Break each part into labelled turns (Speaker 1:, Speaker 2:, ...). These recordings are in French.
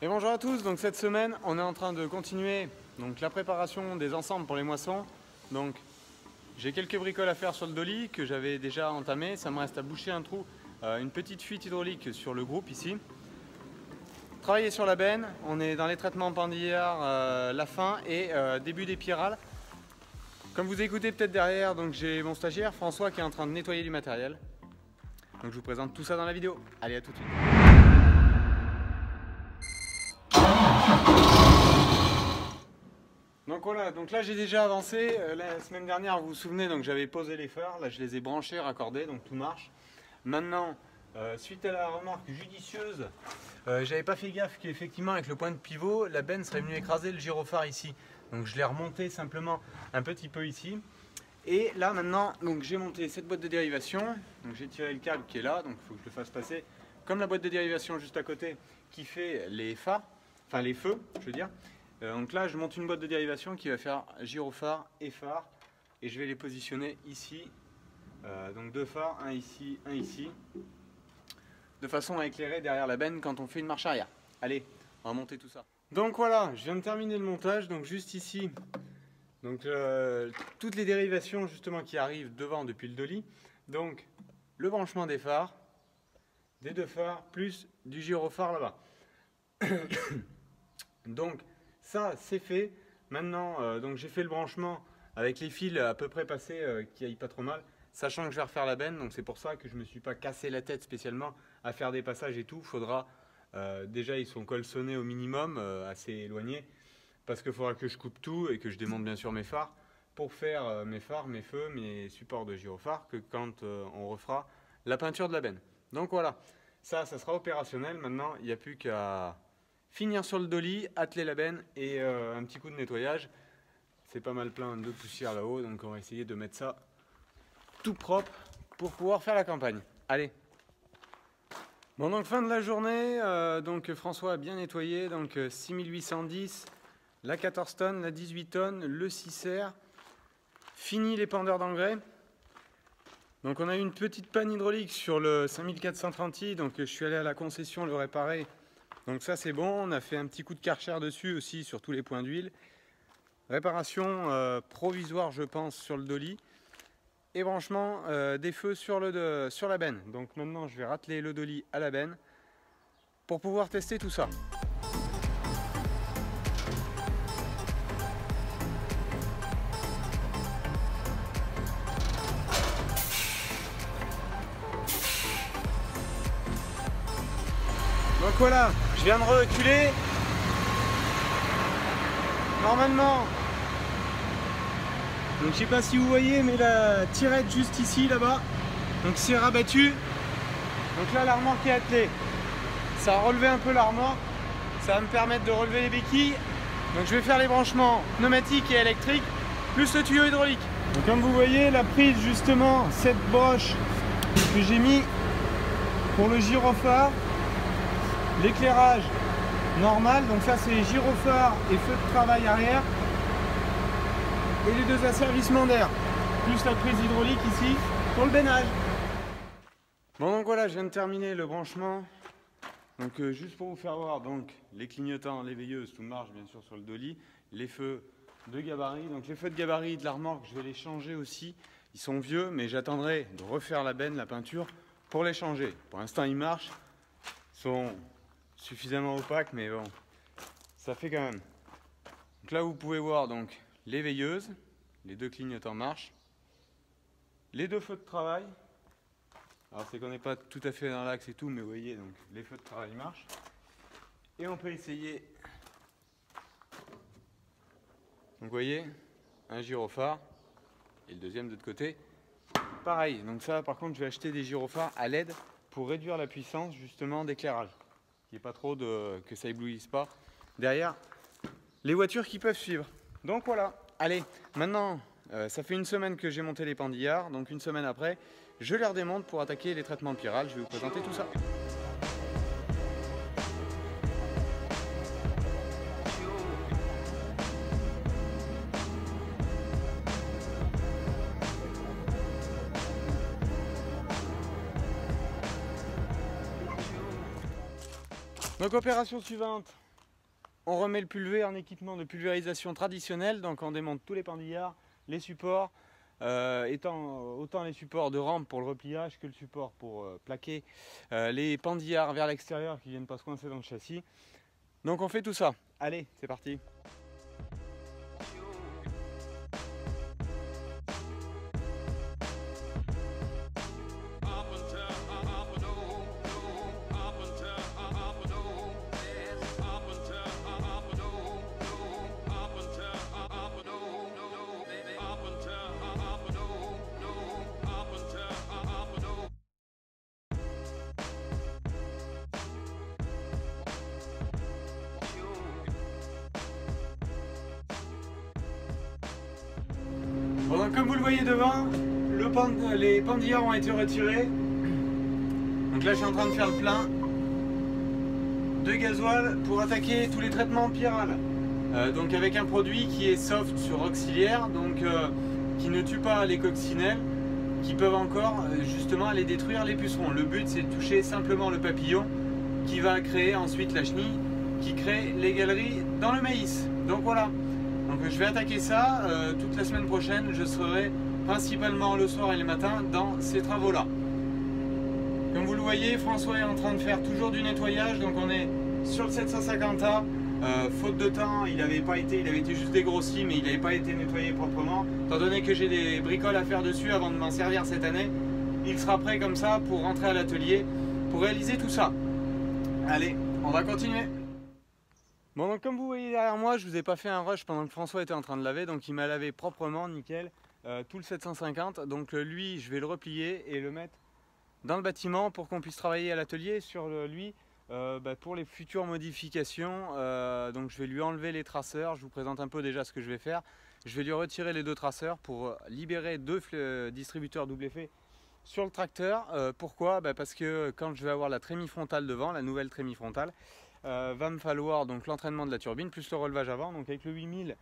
Speaker 1: Et bonjour à tous, donc cette semaine on est en train de continuer donc, la préparation des ensembles pour les moissons. Donc j'ai quelques bricoles à faire sur le dolly que j'avais déjà entamé, ça me reste à boucher un trou, une petite fuite hydraulique sur le groupe ici. Travailler sur la benne, on est dans les traitements pendillard, la fin et début des spirales. Comme vous écoutez peut-être derrière, donc j'ai mon stagiaire François qui est en train de nettoyer du matériel. Donc je vous présente tout ça dans la vidéo. Allez, à tout de suite. Donc voilà, donc là j'ai déjà avancé. La semaine dernière, vous vous souvenez, donc j'avais posé les phares. Là je les ai branchés, raccordés, donc tout marche. Maintenant, suite à la remarque judicieuse, j'avais pas fait gaffe qu'effectivement avec le point de pivot, la benne serait venue écraser le gyrophare ici. Donc je l'ai remonté simplement un petit peu ici. Et là maintenant, donc j'ai monté cette boîte de dérivation. Donc j'ai tiré le câble qui est là, donc il faut que je le fasse passer comme la boîte de dérivation juste à côté qui fait les phares, enfin les feux, je veux dire. Donc là je monte une boîte de dérivation qui va faire gyrophare et phare. Et je vais les positionner ici. Donc deux phares, un ici, de façon à éclairer derrière la benne quand on fait une marche arrière. Allez, on va monter tout ça. Donc voilà, je viens de terminer le montage, donc juste ici, donc toutes les dérivations justement qui arrivent devant depuis le dolly. Donc le branchement des phares, des deux phares, plus du gyrophare là-bas. Donc ça c'est fait. Maintenant, donc j'ai fait le branchement avec les fils à peu près passés qui aillent pas trop mal. Sachant que je vais refaire la benne, donc c'est pour ça que je ne me suis pas cassé la tête spécialement à faire des passages et tout. Faudra, déjà ils sont colsonnés au minimum, assez éloignés, parce qu'il faudra que je coupe tout et que je démonte bien sûr mes phares pour faire mes phares, mes feux, mes supports de gyrophare que quand on refera la peinture de la benne. Donc voilà, ça sera opérationnel. Maintenant il n'y a plus qu'à finir sur le dolly, atteler la benne et un petit coup de nettoyage. C'est pas mal plein de poussière là-haut, donc on va essayer de mettre ça tout propre pour pouvoir faire la campagne. Allez. Bon, donc fin de la journée, donc François a bien nettoyé, donc 6810, la 14 tonnes, la 18 tonnes, le 6R, fini les pendeurs d'engrais. Donc on a eu une petite panne hydraulique sur le 5430i, donc je suis allé à la concession le réparer. Donc ça c'est bon, on a fait un petit coup de Karcher dessus aussi sur tous les points d'huile. Réparation provisoire je pense sur le dolly. Et branchement des feux sur la benne. Donc maintenant je vais rateler le dolly à la benne pour pouvoir tester tout ça. Donc voilà, je viens de reculer. Normalement, donc je sais pas si vous voyez, mais la tirette juste ici, là-bas, donc c'est rabattu. Donc là, la remorque est attelée. Ça a relevé un peu la remorque. Ça va me permettre de relever les béquilles. Donc je vais faire les branchements pneumatiques et électriques, plus le tuyau hydraulique. Donc comme vous voyez, la prise justement, cette broche que j'ai mis pour le gyrophare, l'éclairage normal. Donc ça c'est gyrophare et feu de travail arrière. Et les deux asservissements d'air, plus la prise hydraulique ici pour le bennage. Bon donc voilà, je viens de terminer le branchement. Donc juste pour vous faire voir, donc les clignotants, les veilleuses, tout marche bien sûr sur le dolly. Les feux de gabarit, donc les feux de gabarit de la remorque, je vais les changer aussi. Ils sont vieux, mais j'attendrai de refaire la benne, la peinture, pour les changer. Pour l'instant ils marchent, ils sont suffisamment opaques, mais bon, ça fait quand même. Donc là vous pouvez voir donc les veilleuses, les deux clignotants marchent, les deux feux de travail. Alors c'est qu'on n'est pas tout à fait dans l'axe et tout, mais vous voyez, donc les feux de travail marchent. Et on peut essayer, donc vous voyez, un gyrophare, et le deuxième de l'autre côté, pareil. Donc ça par contre je vais acheter des gyrophares à LED pour réduire la puissance justement d'éclairage, qu'il n'y ait pas trop que ça éblouisse pas derrière les voitures qui peuvent suivre. Donc voilà, allez, maintenant, ça fait une semaine que j'ai monté les pendillards, donc une semaine après, je les redémonte pour attaquer les traitements de pyrale. Je vais vous présenter tout ça. Donc opération suivante, on remet le pulvé en équipement de pulvérisation traditionnel, donc on démonte tous les pendillards, les supports, autant les supports de rampe pour le repliage que le support pour plaquer les pendillards vers l'extérieur qui viennent pas se coincer dans le châssis. Donc on fait tout ça. Allez, c'est parti. Bon, donc comme vous le voyez devant, les pendillards ont été retirés. Donc là je suis en train de faire le plein de gasoil pour attaquer tous les traitements Piral. Donc avec un produit qui est soft sur auxiliaire, donc qui ne tue pas les coccinelles, qui peuvent encore justement aller détruire les pucerons. Le but c'est de toucher simplement le papillon qui va créer ensuite la chenille qui crée les galeries dans le maïs. Donc voilà. Donc je vais attaquer ça toute la semaine prochaine. Je serai principalement le soir et le matin dans ces travaux-là. Comme vous le voyez, François est en train de faire toujours du nettoyage. Donc on est sur le 750A. Faute de temps, il avait été juste dégrossi, mais il n'avait pas été nettoyé proprement. Étant donné que j'ai des bricoles à faire dessus avant de m'en servir cette année, il sera prêt comme ça pour rentrer à l'atelier pour réaliser tout ça. Allez, on va continuer. Bon, donc comme vous voyez derrière moi, je vous ai pas fait un rush pendant que François était en train de laver, donc il m'a lavé proprement, nickel, tout le 750. Donc lui, je vais le replier et le mettre dans le bâtiment pour qu'on puisse travailler à l'atelier sur lui pour les futures modifications. Donc je vais lui enlever les traceurs, je vous présente un peu déjà ce que je vais faire. Je vais lui retirer les deux traceurs pour libérer deux distributeurs double effet sur le tracteur. Pourquoi? Parce que quand je vais avoir la trémie frontale devant, la nouvelle trémie frontale, va me falloir donc l'entraînement de la turbine plus le relevage avant. Donc avec le 8000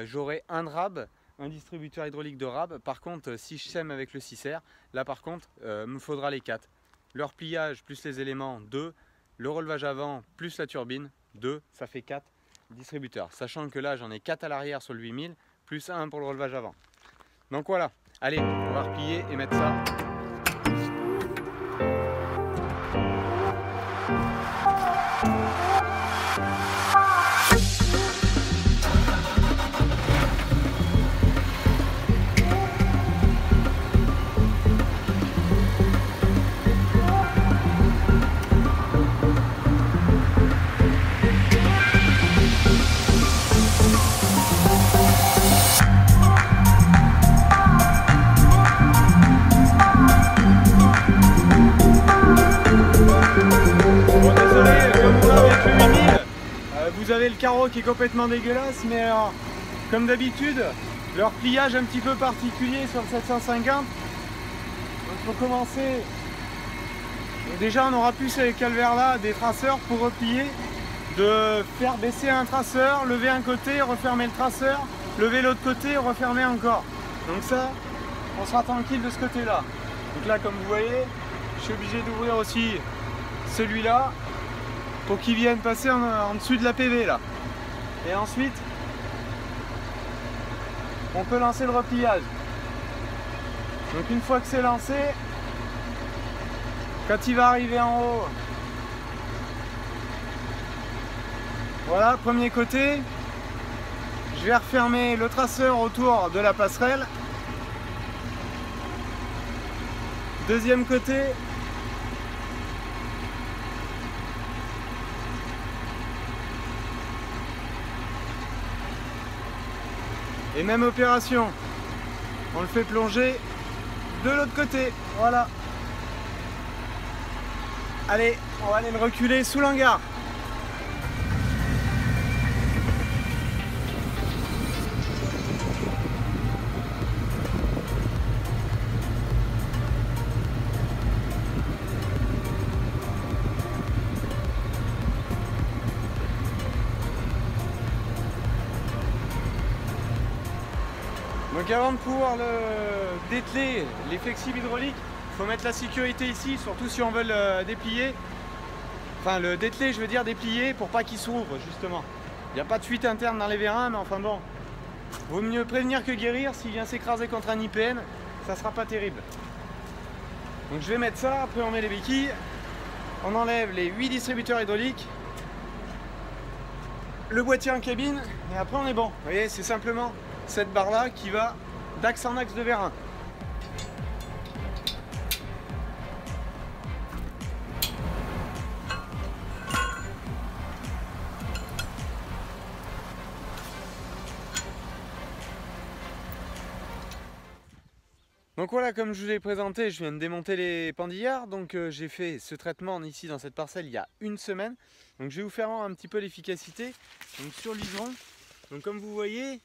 Speaker 1: j'aurai un DRAB, un distributeur hydraulique de RAB. Par contre si je sème avec le 6R, là par contre me faudra les 4. Le repliage plus les éléments 2, le relevage avant plus la turbine 2, ça fait 4 distributeurs. Sachant que là j'en ai 4 à l'arrière sur le 8000 plus 1 pour le relevage avant. Donc voilà, allez on va replier et mettre ça. Vous avez le carreau qui est complètement dégueulasse, mais alors, comme d'habitude, le repliage un petit peu particulier sur le 750. Donc pour commencer, déjà on aura plus ces calvaires là, des traceurs pour replier, de faire baisser un traceur, lever un côté, refermer le traceur, lever l'autre côté, refermer encore. Donc ça, on sera tranquille de ce côté là. Donc là comme vous voyez, je suis obligé d'ouvrir aussi celui-là pour qu'il vienne passer en dessus de la PV là. Et ensuite on peut lancer le repliage. Donc une fois que c'est lancé, quand il va arriver en haut, voilà, premier côté, je vais refermer le traceur autour de la passerelle. Deuxième côté, et même opération, on le fait plonger de l'autre côté, voilà. Allez, on va aller le reculer sous l'hangar. Donc avant de pouvoir le dételer, les flexibles hydrauliques, il faut mettre la sécurité ici, surtout si on veut le déplier. Enfin le dételer, je veux dire déplier pour pas qu'il s'ouvre justement. Il n'y a pas de fuite interne dans les vérins, mais enfin bon, vaut mieux prévenir que guérir. S'il vient s'écraser contre un IPN, ça sera pas terrible. Donc je vais mettre ça, après on met les béquilles, on enlève les 8 distributeurs hydrauliques, le boîtier en cabine, et après on est bon. Vous voyez, c'est simplement cette barre là qui va d'axe en axe de vérin. Donc voilà, comme je vous l'ai présenté, je viens de démonter les pendillards. Donc j'ai fait ce traitement ici dans cette parcelle il y a une semaine. Donc je vais vous faire voir un petit peu l'efficacité. Donc sur l'iseron, donc comme vous voyez,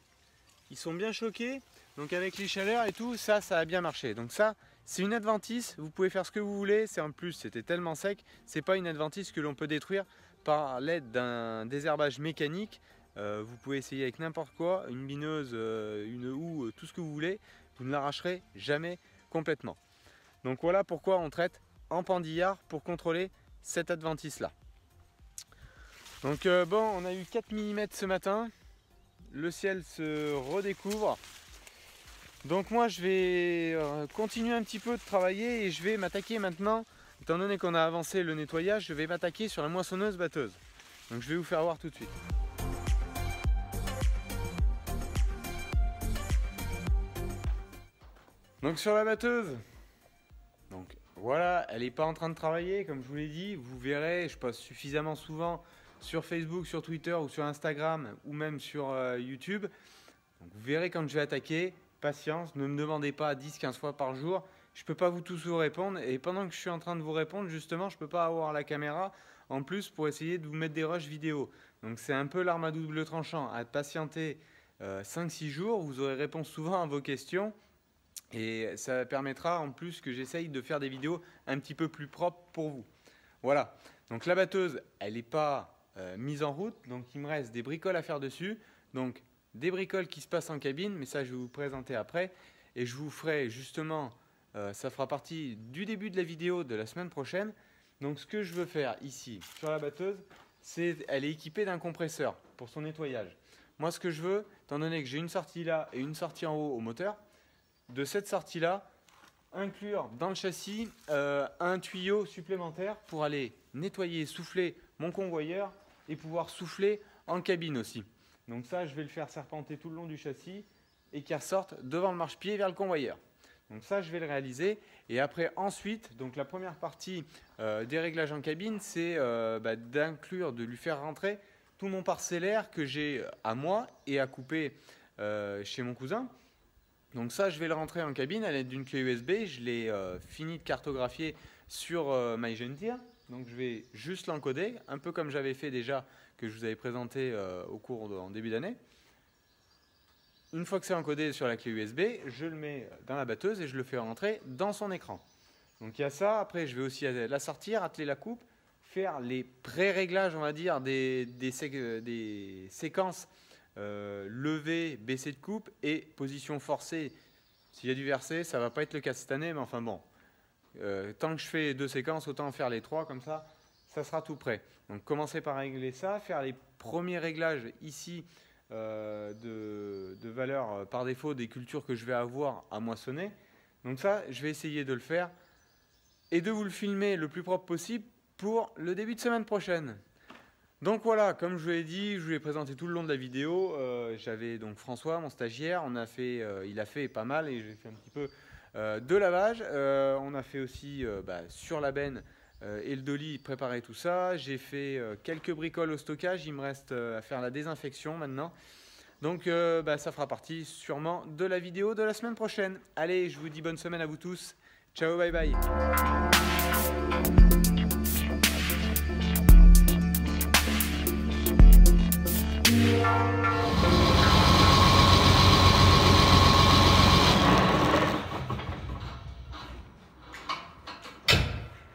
Speaker 1: ils sont bien choqués. Donc avec les chaleurs et tout, ça a bien marché. Donc ça, c'est une adventice. Vous pouvez faire ce que vous voulez. C'est en plus, c'était tellement sec. C'est pas une adventice que l'on peut détruire par l'aide d'un désherbage mécanique. Vous pouvez essayer avec n'importe quoi, une bineuse, une houe, tout ce que vous voulez. Vous ne l'arracherez jamais complètement. Donc voilà pourquoi on traite en pendillard pour contrôler cette adventice là. Donc bon, on a eu 4 mm ce matin. Le ciel se redécouvre. Donc moi je vais continuer un petit peu de travailler et je vais m'attaquer maintenant, étant donné qu'on a avancé le nettoyage, je vais m'attaquer sur la moissonneuse batteuse. Donc je vais vous faire voir tout de suite. Donc sur la batteuse, donc voilà, elle n'est pas en train de travailler comme je vous l'ai dit. Vous verrez, je poste suffisamment souvent sur Facebook, sur Twitter ou sur Instagram ou même sur YouTube. Donc vous verrez quand je vais attaquer. Patience, ne me demandez pas 10-15 fois par jour. Je ne peux pas tous vous répondre et pendant que je suis en train de vous répondre, justement, je ne peux pas avoir la caméra en plus pour essayer de vous mettre des rushs vidéo. Donc c'est un peu l'arme à double tranchant. À patienter 5-6 jours, vous aurez réponse souvent à vos questions. Et ça permettra en plus que j'essaye de faire des vidéos un petit peu plus propres pour vous. Voilà, donc la batteuse, elle n'est pas mise en route, donc il me reste des bricoles à faire dessus. Donc des bricoles qui se passent en cabine, mais ça je vais vous présenter après. Et je vous ferai justement, ça fera partie du début de la vidéo de la semaine prochaine. Donc ce que je veux faire ici sur la batteuse, c'est elle est équipée d'un compresseur pour son nettoyage. Moi ce que je veux, étant donné que j'ai une sortie là et une sortie en haut au moteur, de cette sortie là, inclure dans le châssis un tuyau supplémentaire pour aller nettoyer et souffler mon convoyeur et pouvoir souffler en cabine aussi. Donc ça, je vais le faire serpenter tout le long du châssis et qu'il ressorte devant le marchepied vers le convoyeur. Donc ça, je vais le réaliser. Et après, ensuite, donc la première partie des réglages en cabine, c'est d'inclure, de lui faire rentrer tout mon parcellaire que j'ai à moi et à couper chez mon cousin. Donc ça, je vais le rentrer en cabine à l'aide d'une clé USB. Je l'ai fini de cartographier sur MyGenTier. Donc je vais juste l'encoder, un peu comme j'avais fait déjà, que je vous avais présenté en début d'année. Une fois que c'est encodé sur la clé USB, je le mets dans la batteuse et je le fais rentrer dans son écran. Donc il y a ça. Après, je vais aussi la sortir, atteler la coupe, faire les pré-réglages, on va dire, des séquences lever, baisser de coupe et position forcée. S'il y a du versé, ça va pas être le cas cette année, mais enfin bon, tant que je fais 2 séquences, autant en faire les 3, comme ça, ça sera tout prêt. Donc commencer par régler ça, faire les premiers réglages ici de valeur par défaut des cultures que je vais avoir à moissonner. Donc ça, je vais essayer de le faire et de vous le filmer le plus propre possible pour le début de semaine prochaine. Donc voilà, comme je vous l'ai dit, je vous l'ai présenté tout le long de la vidéo. J'avais donc François, mon stagiaire, il a fait pas mal et j'ai fait un petit peu de lavage. On a fait aussi sur la benne et le dolly, préparer tout ça. J'ai fait quelques bricoles au stockage, il me reste à faire la désinfection maintenant. Donc ça fera partie sûrement de la vidéo de la semaine prochaine. Allez, je vous dis bonne semaine à vous tous. Ciao, bye bye. Yeah.